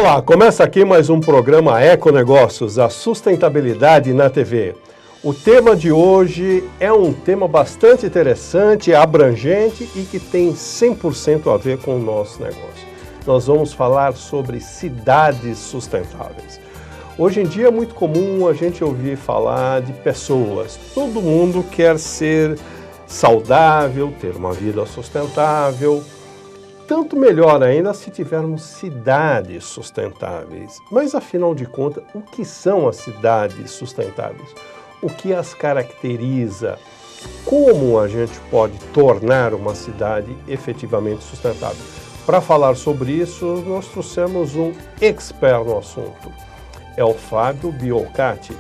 Olá, começa aqui mais um programa Econegócios, a sustentabilidade na TV. O tema de hoje é um tema bastante interessante, abrangente e que tem 100% a ver com o nosso negócio. Nós vamos falar sobre cidades sustentáveis. Hoje em dia é muito comum a gente ouvir falar de pessoas. Todo mundo quer ser saudável, ter uma vida sustentável. Tanto melhor ainda se tivermos cidades sustentáveis. Mas, afinal de contas, o que são as cidades sustentáveis? O que as caracteriza? Como a gente pode tornar uma cidade efetivamente sustentável? Para falar sobre isso, nós trouxemos um expert no assunto. É o Fábio Biolcati,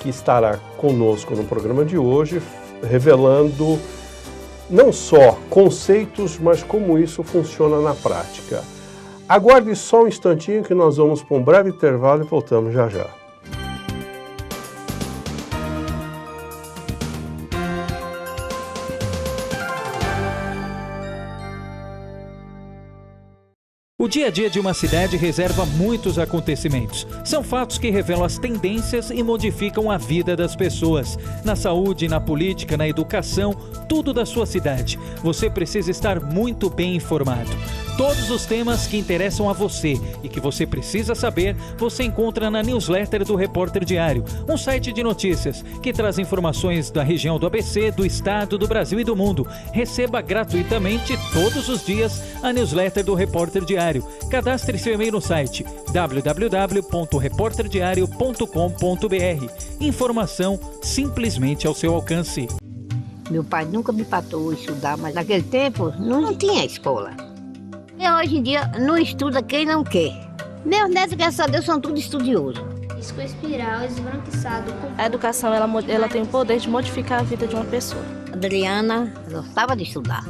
que estará conosco no programa de hoje, revelando não só conceitos, mas como isso funciona na prática. Aguarde só um instantinho que nós vamos para um breve intervalo e voltamos já já. O dia a dia de uma cidade reserva muitos acontecimentos. São fatos que revelam as tendências e modificam a vida das pessoas. Na saúde, na política, na educação, tudo da sua cidade. Você precisa estar muito bem informado. Todos os temas que interessam a você e que você precisa saber, você encontra na newsletter do Repórter Diário, um site de notícias que traz informações da região do ABC, do estado, do Brasil e do mundo. Receba gratuitamente todos os dias a newsletter do Repórter Diário. Cadastre seu e-mail no site www.reporterdiario.com.br. Informação simplesmente ao seu alcance. Meu pai nunca me patou estudar, mas naquele tempo não tinha escola. E hoje em dia não estuda quem não quer. Meus netos, graças a Deus, são tudo estudiosos. Disco espiral, esbranquiçado. A educação ela tem o poder de modificar a vida de uma pessoa. A Adriana gostava de estudar.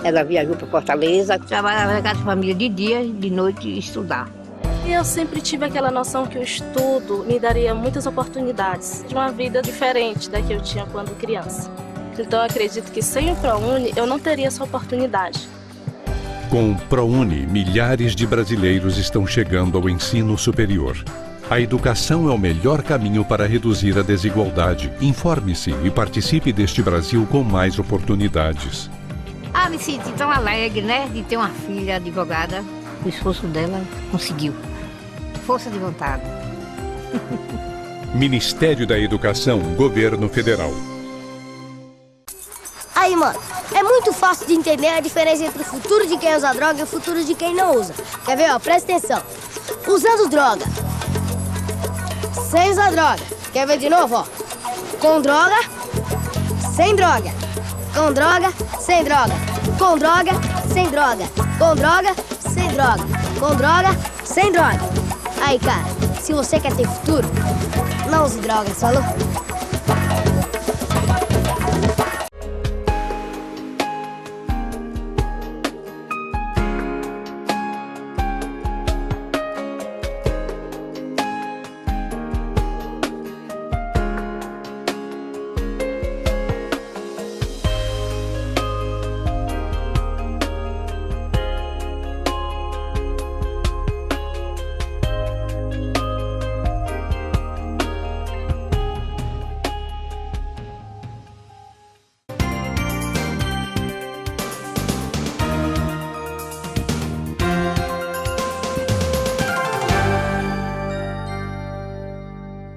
Ela viajou para Fortaleza, trabalhava na casa de família de dia, de noite estudar. E eu sempre tive aquela noção que o estudo me daria muitas oportunidades de uma vida diferente da que eu tinha quando criança. Então eu acredito que sem o ProUni eu não teria essa oportunidade. Com o ProUni, milhares de brasileiros estão chegando ao ensino superior. A educação é o melhor caminho para reduzir a desigualdade. Informe-se e participe deste Brasil com mais oportunidades. Me senti tão alegre, né, de ter uma filha advogada. O esforço dela conseguiu. Força de vontade. Ministério da Educação, Governo Federal. Aí, mano, é muito fácil de entender a diferença entre o futuro de quem usa droga e o futuro de quem não usa. Quer ver, ó? Presta atenção. Usando droga. Sem usar droga. Quer ver de novo, ó? Com droga. Sem droga. Com droga. Sem droga. Com droga. Sem droga. Com droga. Sem droga. Com droga. Sem droga. Aí, cara, se você quer ter futuro, não use drogas, falou?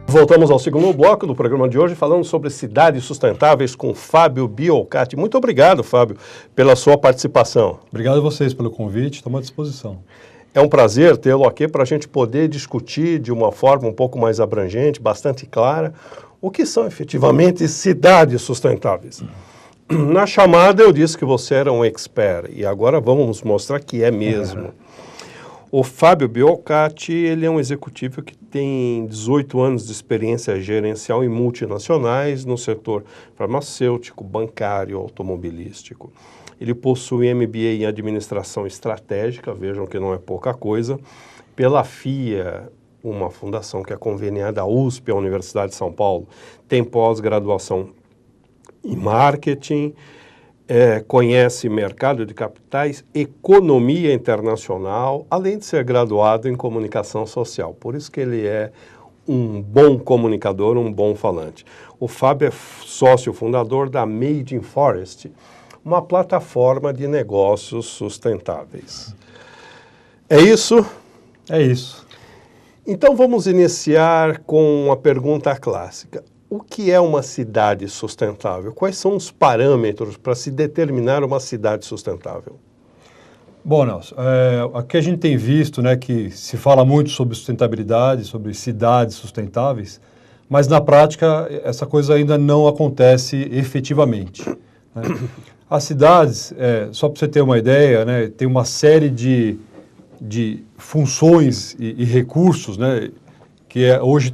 Voltamos ao segundo bloco do programa de hoje, falando sobre cidades sustentáveis com Fábio Biolcati. Muito obrigado, Fábio, pela sua participação. Obrigado a vocês pelo convite, estou à disposição. É um prazer tê-lo aqui para a gente poder discutir de uma forma um pouco mais abrangente, bastante clara, o que são efetivamente cidades sustentáveis. Na chamada eu disse que você era um expert e agora vamos mostrar que é mesmo. O Fábio Biolcati, ele é um executivo que tem 18 anos de experiência gerencial em multinacionais no setor farmacêutico, bancário, automobilístico. Ele possui MBA em Administração Estratégica, vejam que não é pouca coisa, pela FIA, uma fundação que é conveniada à USP, a Universidade de São Paulo. Tem pós-graduação em Marketing, conhece mercado de capitais, economia internacional, além de ser graduado em comunicação social. Por isso que ele é um bom comunicador, um bom falante. O Fábio é sócio fundador da Made in Forest, uma plataforma de negócios sustentáveis. É isso? É isso. Então vamos iniciar com uma pergunta clássica. O que é uma cidade sustentável? Quais são os parâmetros para se determinar uma cidade sustentável? Bom, Nelson, aqui a gente tem visto, né, que se fala muito sobre sustentabilidade, sobre cidades sustentáveis, mas na prática essa coisa ainda não acontece efetivamente, né? As cidades, só para você ter uma ideia, né, tem uma série de funções e recursos, né, que hoje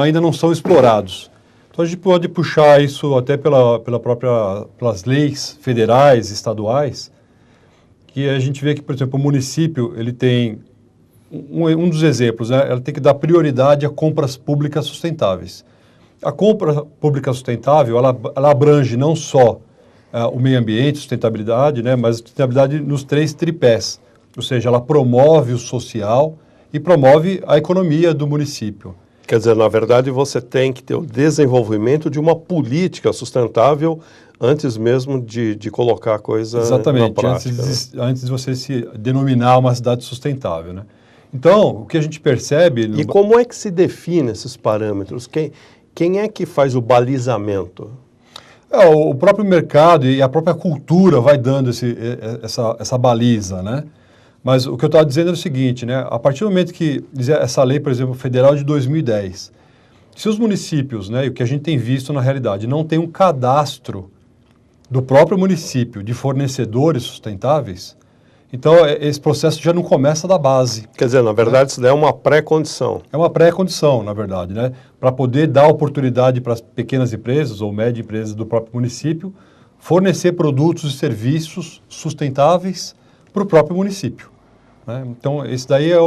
ainda não são explorados. Então a gente pode puxar isso até pelas leis federais, estaduais, que a gente vê que, por exemplo, o município, ele tem um dos exemplos, né, ela tem que dar prioridade a compras públicas sustentáveis. A compra pública sustentável, ela abrange não só o meio ambiente, sustentabilidade, né, mas a sustentabilidade nos 3 tripés, ou seja, ela promove o social e promove a economia do município. Quer dizer, na verdade, você tem que ter o desenvolvimento de uma política sustentável antes mesmo de colocar a coisa na prática. Antes de você se denominar uma cidade sustentável, né? Então, o que a gente percebe... E como é que se define esses parâmetros? Quem é que faz o balizamento? O próprio mercado e a própria cultura vai dando essa baliza, né? Mas o que eu estava dizendo é o seguinte, né? A partir do momento que essa lei, por exemplo, federal de 2010, se os municípios, né, e o que a gente tem visto na realidade, não tem um cadastro do próprio município de fornecedores sustentáveis, então esse processo já não começa da base. Quer dizer, na verdade, isso daí é uma pré-condição. É uma pré-condição, na verdade, né? Para poder dar oportunidade para as pequenas empresas ou médias empresas do próprio município fornecer produtos e serviços sustentáveis para o próprio município. Né? Então, esse daí é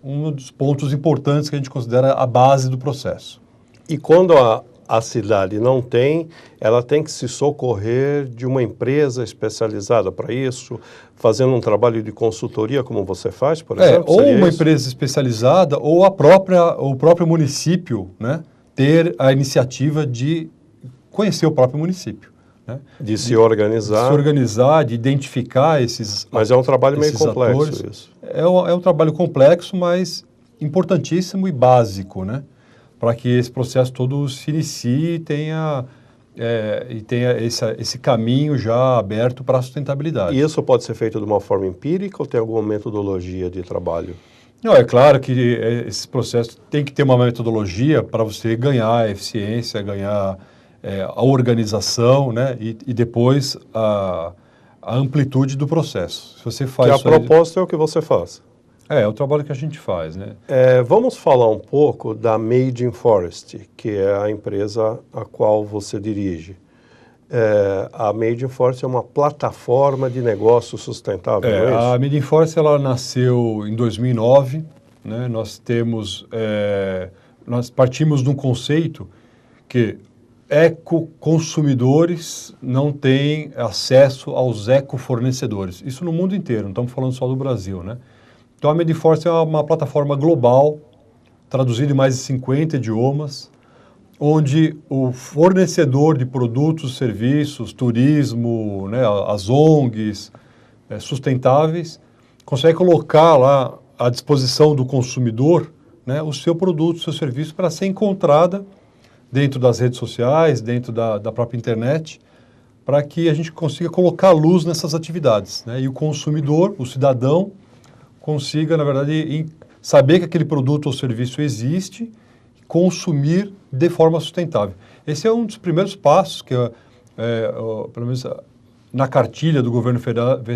um dos pontos importantes que a gente considera a base do processo. E quando a cidade não tem, ela tem que se socorrer de uma empresa especializada para isso, fazendo um trabalho de consultoria, como você faz, por exemplo? Ou uma empresa especializada, ou o próprio município, né, ter a iniciativa de conhecer o próprio município. Né? De se organizar. De se organizar, de identificar esses Mas é um trabalho meio complexo atores. Isso. É um trabalho complexo, mas importantíssimo e básico, né? Para que esse processo todo se inicie e tenha esse caminho já aberto para a sustentabilidade. E isso pode ser feito de uma forma empírica ou tem alguma metodologia de trabalho? Não, é claro que esse processo tem que ter uma metodologia para você ganhar eficiência, ganhar a organização, né, e depois a amplitude do processo. Se você faz que a proposta é o que você faz. É o trabalho que a gente faz, né? Vamos falar um pouco da Made in Forest, que é a empresa a qual você dirige. A Made in Forest é uma plataforma de negócio sustentável, não é isso? A Made in Forest, ela nasceu em 2009, né? Nós partimos de um conceito que ecoconsumidores não têm acesso aos ecofornecedores. Isso no mundo inteiro, não estamos falando só do Brasil, né? Então a Made in Forest é uma plataforma global, traduzida em mais de 50 idiomas, onde o fornecedor de produtos, serviços, turismo, né, as ONGs sustentáveis, consegue colocar lá à disposição do consumidor, né, o seu produto, o seu serviço para ser encontrada dentro das redes sociais, dentro da própria internet, para que a gente consiga colocar luz nessas atividades, né, e o consumidor, o cidadão, consiga, na verdade, saber que aquele produto ou serviço existe e consumir de forma sustentável. Esse é um dos primeiros passos que, pelo menos na cartilha do governo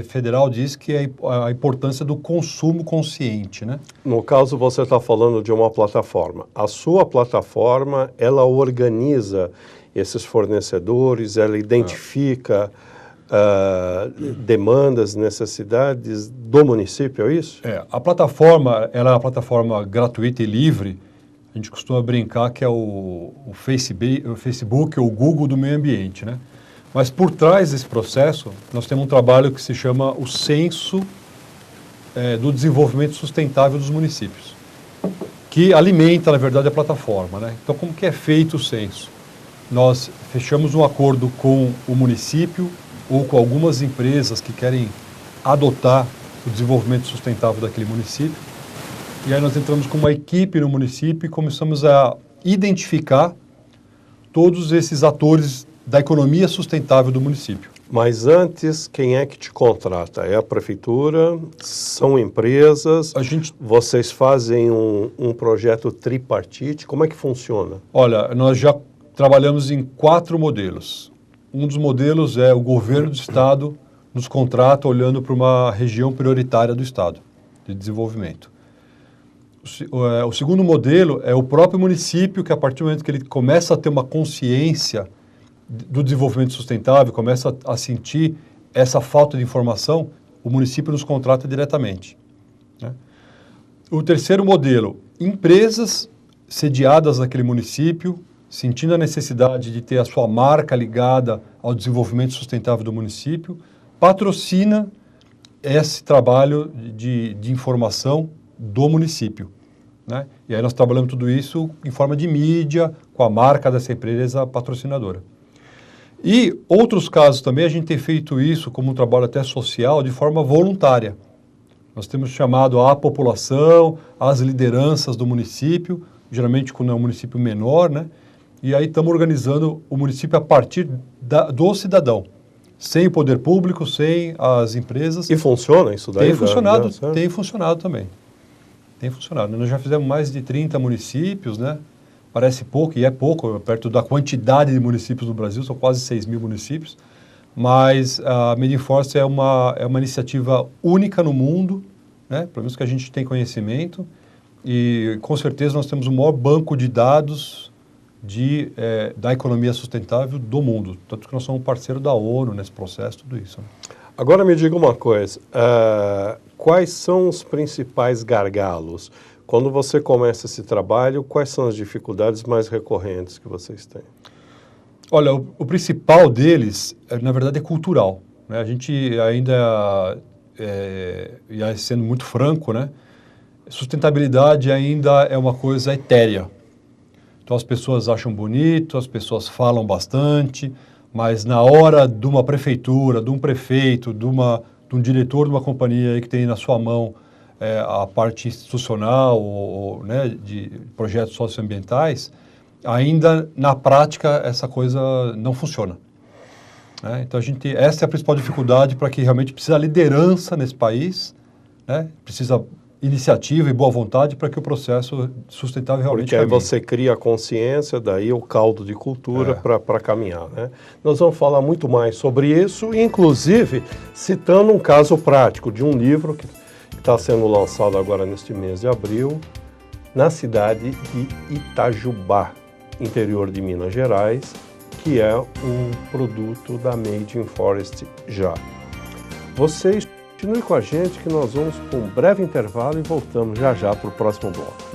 federal, diz que é a importância do consumo consciente, né? No caso, você está falando de uma plataforma. A sua plataforma, ela organiza esses fornecedores, ela identifica demandas, necessidades do município, é isso? A plataforma, ela é uma plataforma gratuita e livre. A gente costuma brincar que é o Facebook ou o Google do meio ambiente, né? Mas por trás desse processo, nós temos um trabalho que se chama o Censo do Desenvolvimento Sustentável dos Municípios, que alimenta, na verdade, a plataforma, né? Então, como que é feito o censo? Nós fechamos um acordo com o município ou com algumas empresas que querem adotar o desenvolvimento sustentável daquele município. E aí nós entramos com uma equipe no município e começamos a identificar todos esses atores da economia sustentável do município. Mas antes, quem é que te contrata? É a prefeitura? São empresas? Vocês fazem um projeto tripartite? Como é que funciona? Olha, nós já trabalhamos em 4 modelos. Um dos modelos é o governo do estado nos contrata olhando para uma região prioritária do estado de desenvolvimento. O segundo modelo é o próprio município, que a partir do momento que ele começa a ter uma consciência do desenvolvimento sustentável, começa a sentir essa falta de informação, o município nos contrata diretamente, né? O terceiro modelo, empresas sediadas naquele município, sentindo a necessidade de ter a sua marca ligada ao desenvolvimento sustentável do município, patrocina esse trabalho de informação do município, né? E aí nós trabalhamos tudo isso em forma de mídia, com a marca dessa empresa patrocinadora. E outros casos também, a gente tem feito isso como um trabalho até social, de forma voluntária. Nós temos chamado a população, as lideranças do município, geralmente quando é um município menor, né? E aí estamos organizando o município a partir do cidadão, sem o poder público, sem as empresas. E funciona isso daí? Tem funcionado também. Tem funcionado. Nós já fizemos mais de 30 municípios, né? Parece pouco, e é pouco, perto da quantidade de municípios no Brasil, são quase 6 mil municípios, mas a Made in Forest é uma iniciativa única no mundo, né? Pelo menos que a gente tem conhecimento, e com certeza nós temos o maior banco de dados da economia sustentável do mundo, tanto que nós somos um parceiro da ONU nesse processo, tudo isso. Agora me diga uma coisa, quais são os principais gargalos? Quando você começa esse trabalho, quais são as dificuldades mais recorrentes que vocês têm? Olha, o principal deles, na verdade, é cultural, né? A gente ainda, e sendo muito franco, né? Sustentabilidade ainda é uma coisa etérea. Então as pessoas acham bonito, as pessoas falam bastante, mas na hora de uma prefeitura, de um prefeito, de um diretor de uma companhia aí que tem na sua mão a parte institucional né, de projetos socioambientais, ainda na prática essa coisa não funciona, né? Então essa é a principal dificuldade para que realmente precisa liderança nesse país, né? Precisa iniciativa e boa vontade para que o processo sustentável realmente Porque aí você cria a consciência, daí o caldo de cultura para caminhar, né? Nós vamos falar muito mais sobre isso, inclusive citando um caso prático de um livro que está sendo lançado agora neste mês de abril, na cidade de Itajubá, interior de Minas Gerais, que é um produto da Made in Forest já. Vocês continuem com a gente que nós vamos para um breve intervalo e voltamos já já para o próximo bloco.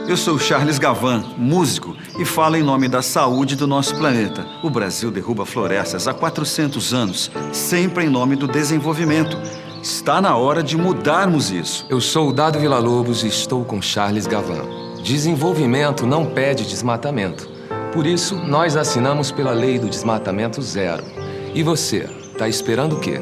Eu sou Charles Gavan, músico, e falo em nome da saúde do nosso planeta. O Brasil derruba florestas há 400 anos, sempre em nome do desenvolvimento. Está na hora de mudarmos isso. Eu sou o Dado Villa-Lobos e estou com Charles Gavan. Desenvolvimento não pede desmatamento. Por isso, nós assinamos pela lei do desmatamento zero. E você, tá esperando o quê?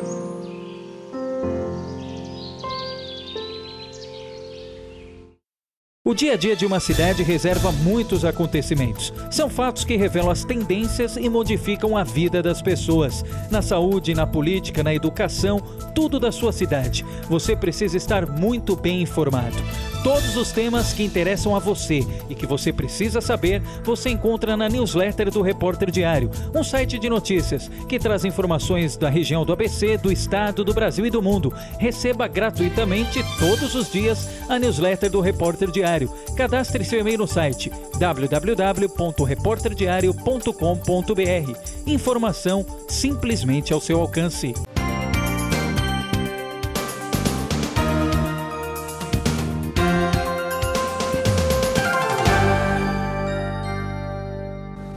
O O dia a dia de uma cidade reserva muitos acontecimentos. São fatos que revelam as tendências e modificam a vida das pessoas. Na saúde, na política, na educação, tudo da sua cidade. Você precisa estar muito bem informado. Todos os temas que interessam a você e que você precisa saber, você encontra na newsletter do Repórter Diário, um site de notícias que traz informações da região do ABC, do estado, do Brasil e do mundo. Receba gratuitamente todos os dias a newsletter do Repórter Diário. Cadastre seu e-mail no site www.reporterdiario.com.br. Informação simplesmente ao seu alcance.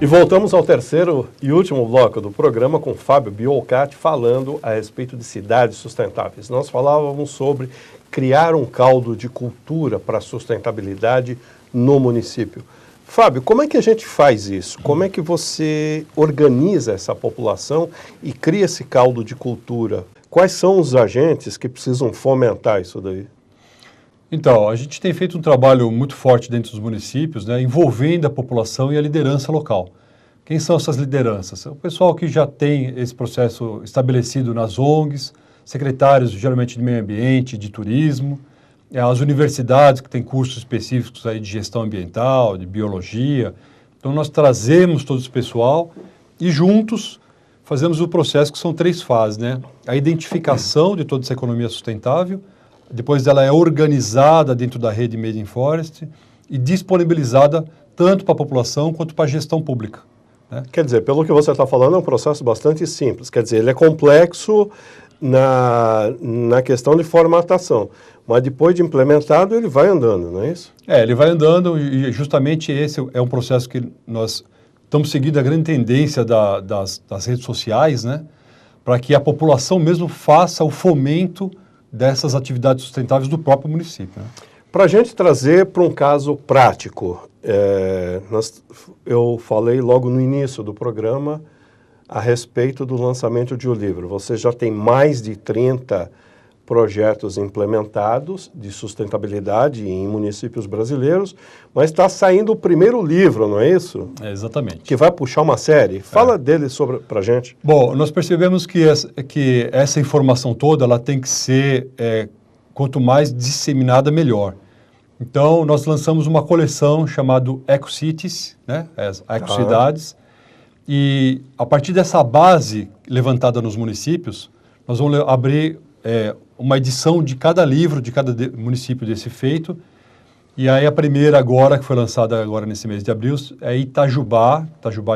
E voltamos ao terceiro e último bloco do programa com Fábio Biolcati falando a respeito de cidades sustentáveis. Nós falávamos sobre criar um caldo de cultura para a sustentabilidade no município. Fábio, como é que a gente faz isso? Como é que você organiza essa população e cria esse caldo de cultura? Quais são os agentes que precisam fomentar isso daí? Então, a gente tem feito um trabalho muito forte dentro dos municípios, né, envolvendo a população e a liderança local. Quem são essas lideranças? O pessoal que já tem esse processo estabelecido nas ONGs, secretários geralmente de meio ambiente, de turismo, as universidades que têm cursos específicos aí de gestão ambiental, de biologia. Então, nós trazemos todo esse pessoal e juntos fazemos o processo que são 3 fases, né? A identificação de toda essa economia sustentável, depois ela é organizada dentro da rede Made in Forest e disponibilizada tanto para a população quanto para a gestão pública, né? Quer dizer, pelo que você está falando, é um processo bastante simples. Quer dizer, ele é complexo na questão de formatação, mas depois de implementado ele vai andando, não é isso? Ele vai andando e justamente esse é um processo que nós estamos seguindo a grande tendência das redes sociais, né? Para que a população mesmo faça o fomento dessas atividades sustentáveis do próprio município, né? Para a gente trazer para um caso prático, eu falei logo no início do programa a respeito do lançamento de um livro. Você já tem mais de 30 projetos implementados de sustentabilidade em municípios brasileiros, mas está saindo o primeiro livro, não é isso? Exatamente. Que vai puxar uma série. Fala dele para a gente. Bom, nós percebemos que essa informação toda ela tem que ser, quanto mais disseminada, melhor. Então, nós lançamos uma coleção chamada EcoCities, né? As ecocidades, e a partir dessa base levantada nos municípios, nós vamos abrir uma edição de cada livro, de cada município desse feito. E aí a primeira agora, que foi lançada agora nesse mês de abril, é Itajubá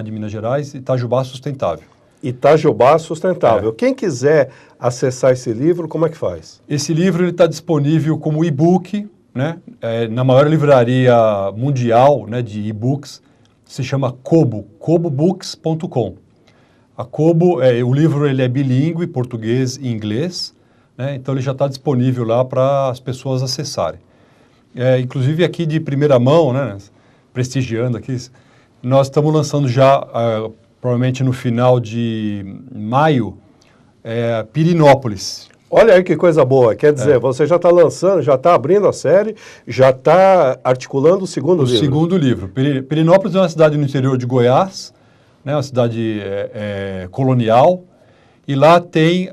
de Minas Gerais, Itajubá Sustentável. Itajubá Sustentável. Quem quiser acessar esse livro, como é que faz? Esse livro está disponível como e-book, né? Na maior livraria mundial, né, de e-books, se chama Kobo, kobobooks.com. A Kobo, o livro ele é bilíngue, português e inglês, né? Então ele já está disponível lá para as pessoas acessarem. Inclusive aqui de primeira mão, né, prestigiando aqui, nós estamos lançando já, provavelmente no final de maio, Pirenópolis. Olha aí que coisa boa, quer dizer, você já está lançando, já está abrindo a série, já está articulando o segundo livro. O segundo livro. Pirenópolis é uma cidade no interior de Goiás, né, uma cidade colonial, e lá tem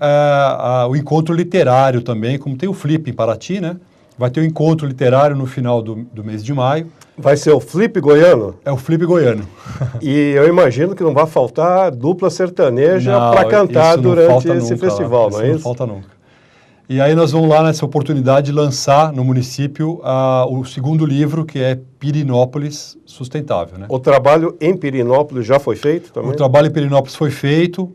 o encontro literário também, como tem o Flip em Paraty, né? Vai ter o encontro literário no final do mês de maio. Vai ser o Flip goiano? É o Flip goiano. E eu imagino que não vai faltar dupla sertaneja para cantar durante esse festival, não é isso? Não falta nunca. E aí nós vamos lá nessa oportunidade lançar no município o segundo livro, que é Pirenópolis Sustentável, né? O trabalho em Pirenópolis já foi feito também? O trabalho em Pirenópolis foi feito.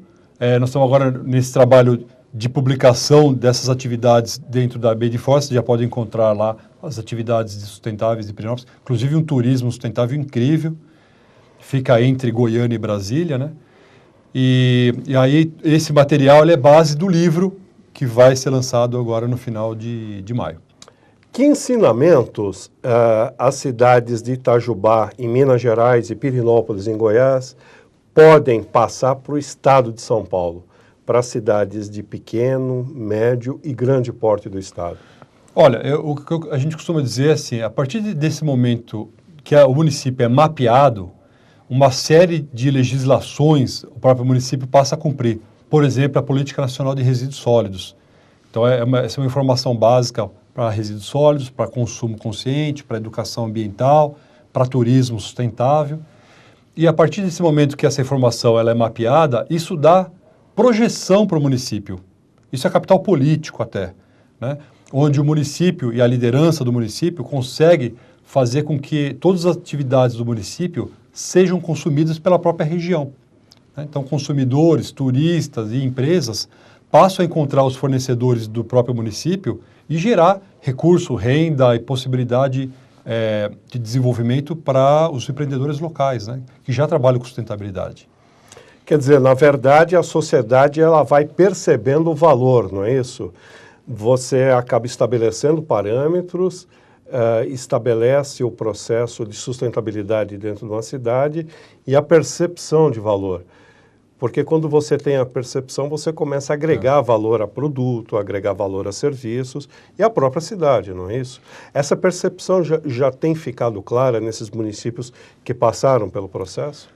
Nós estamos agora nesse trabalho de publicação dessas atividades dentro da Made in Forest. Você já pode encontrar lá as atividades sustentáveis de Pirenópolis, inclusive um turismo sustentável incrível. Fica entre Goiânia e Brasília, né? E aí esse material é base do livro que vai ser lançado agora no final de maio. Que ensinamentos as cidades de Itajubá, em Minas Gerais, e Pirenópolis, em Goiás, podem passar para o estado de São Paulo, para as cidades de pequeno, médio e grande porte do estado? Olha, o que a gente costuma dizer é assim, a partir desse momento que o município é mapeado, uma série de legislações o próprio município passa a cumprir. Por exemplo, a Política Nacional de Resíduos Sólidos. Então, essa é uma informação básica para resíduos sólidos, para consumo consciente, para educação ambiental, para turismo sustentável. E a partir desse momento que essa informação ela é mapeada, isso dá projeção para o município. Isso é capital político até, né? Onde o município e a liderança do município consegue fazer com que todas as atividades do município sejam consumidas pela própria região. Então, consumidores, turistas e empresas passam a encontrar os fornecedores do próprio município e gerar recurso, renda e possibilidade de desenvolvimento para os empreendedores locais, né, que já trabalham com sustentabilidade. Quer dizer, na verdade, a sociedade ela vai percebendo o valor, não é isso? Você acaba estabelecendo parâmetros, estabelece o processo de sustentabilidade dentro de uma cidade e a percepção de valor. Porque quando você tem a percepção, você começa a agregar valor a produto, agregar valor a serviços e a própria cidade, não é isso? Essa percepção já tem ficado clara nesses municípios que passaram pelo processo?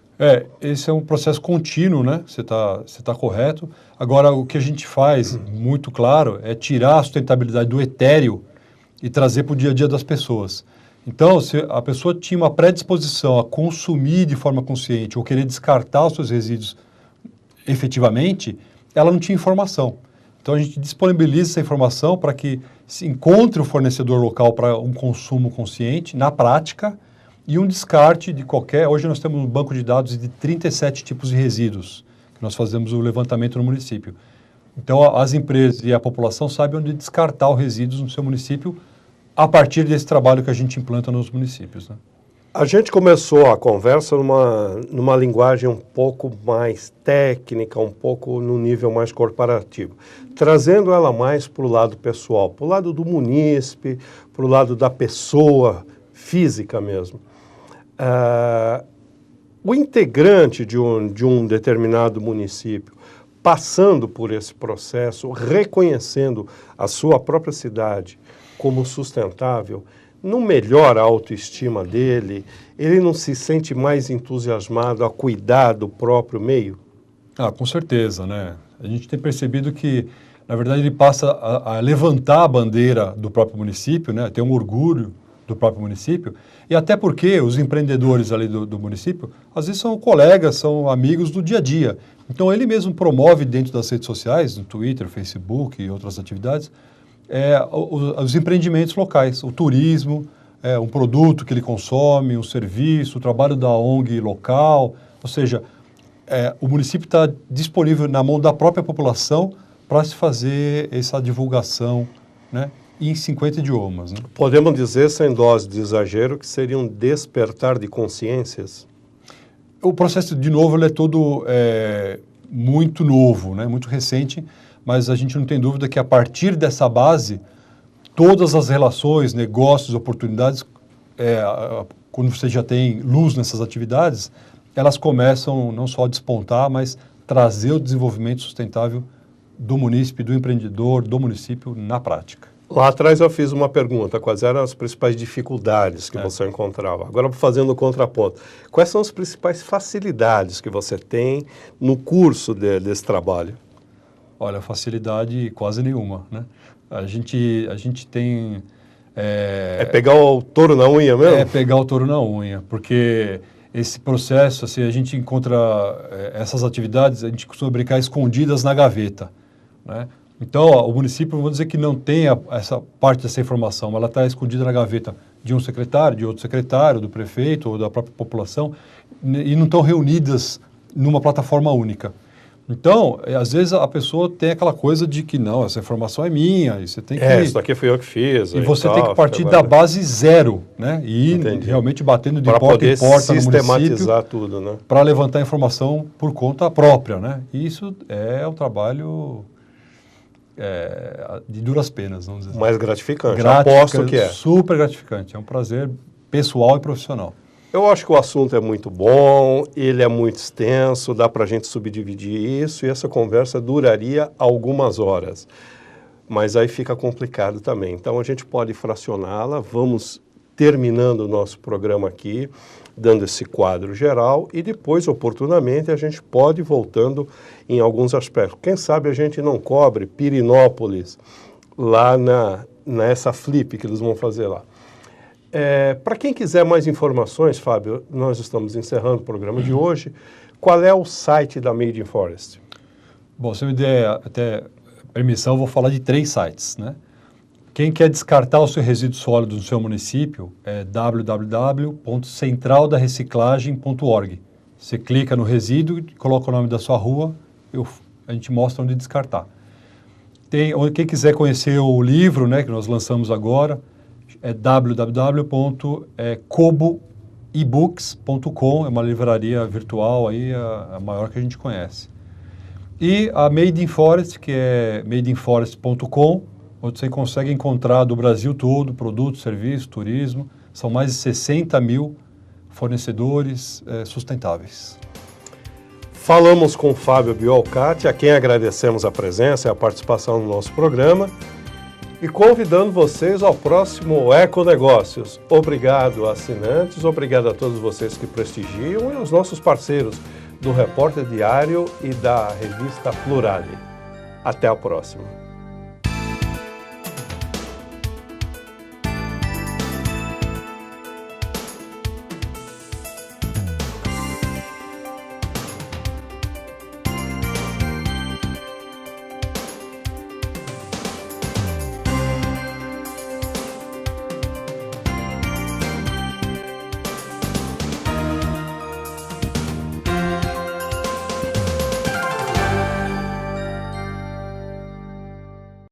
Esse é um processo contínuo, né? Você tá correto. Agora, o que a gente faz, muito claro, é tirar a sustentabilidade do etéreo e trazer para o dia a dia das pessoas. Então, se a pessoa tinha uma predisposição a consumir de forma consciente ou querer descartar os seus resíduos efetivamente, ela não tinha informação. Então, a gente disponibiliza essa informação para que se encontre o fornecedor local para um consumo consciente, na prática, e um descarte de qualquer... Hoje nós temos um banco de dados de 37 tipos de resíduos, que nós fazemos o levantamento no município. Então, as empresas e a população sabem onde descartar os resíduos no seu município a partir desse trabalho que a gente implanta nos municípios, né? A gente começou a conversa numa linguagem um pouco mais técnica, um pouco no nível mais corporativo, trazendo ela mais para o lado pessoal, para o lado do munícipe, para o lado da pessoa física mesmo. O integrante de um determinado município, passando por esse processo, reconhecendo a sua própria cidade como sustentável, não melhora a autoestima dele? Ele não se sente mais entusiasmado a cuidar do próprio meio? Com certeza, né? A gente tem percebido que, na verdade, ele passa a levantar a bandeira do próprio município, né? Ter um orgulho do próprio município, e até porque os empreendedores ali do município, às vezes são colegas, são amigos do dia a dia. Então, ele mesmo promove dentro das redes sociais, no Twitter, Facebook e outras atividades, os empreendimentos locais, o turismo, um produto que ele consome, um serviço, o trabalho da ONG local, ou seja, o município está disponível na mão da própria população para se fazer essa divulgação, né, em 50 idiomas. Né? Podemos dizer, sem dose de exagero, que seria um despertar de consciências? O processo, de novo, ele é todo muito novo, né, muito recente, mas a gente não tem dúvida que a partir dessa base, todas as relações, negócios, oportunidades, quando você já tem luz nessas atividades, elas começam não só a despontar, mas trazer o desenvolvimento sustentável do munícipe, do empreendedor, do município na prática. Lá atrás eu fiz uma pergunta, quais eram as principais dificuldades que você encontrava? Agora, fazendo o contraponto, quais são as principais facilidades que você tem no curso desse trabalho? Olha, facilidade quase nenhuma, né? A gente tem... pegar o touro na unha mesmo? É pegar o touro na unha, porque esse processo, assim, a gente encontra essas atividades, a gente costuma brincar escondidas na gaveta, né? Então, o município, vamos dizer que não tem essa parte dessa informação, mas ela está escondida na gaveta de um secretário, de outro secretário, do prefeito ou da própria população, e não estão reunidas numa plataforma única. Então, às vezes a pessoa tem aquela coisa de que não, essa informação é minha, e você tem que... isso aqui fui eu que fiz. E você tem que partir da base zero, né? E ir realmente batendo de porta em porta no município. Para poder sistematizar tudo, né? Para levantar informação por conta própria, né? E isso é um trabalho de duras penas, vamos dizer assim. Mais gratificante, aposto que é. Super gratificante, é um prazer pessoal e profissional. Eu acho que o assunto é muito bom, ele é muito extenso, dá para a gente subdividir isso e essa conversa duraria algumas horas. mas aí fica complicado também. Então a gente pode fracioná-la, vamos terminando o nosso programa aqui, dando esse quadro geral e depois, oportunamente, a gente pode ir voltando em alguns aspectos. Quem sabe a gente não cobre Pirenópolis lá nessa flip que eles vão fazer lá. Para quem quiser mais informações, Fábio, nós estamos encerrando o programa de hoje. Qual é o site da Made in Forest? Bom, se me der até permissão, eu vou falar de 3 sites, né? Quem quer descartar o seu resíduo sólido no seu município é www.centraldareciclagem.org. Você clica no resíduo, coloca o nome da sua rua, a gente mostra onde descartar. Quem quiser conhecer o livro, né, que nós lançamos agora, é www.coboebooks.com, é uma livraria virtual aí, a maior que a gente conhece. E a Made in Forest, que é madeinforest.com, onde você consegue encontrar do Brasil todo, produtos, serviços, turismo. São mais de 60 mil fornecedores sustentáveis. Falamos com Fábio Biolcati, a quem agradecemos a presença e a participação no nosso programa, e convidando vocês ao próximo Econegócios. Obrigado, assinantes, obrigado a todos vocês que prestigiam e aos nossos parceiros do Repórter Diário e da revista Plurale. Até a próxima.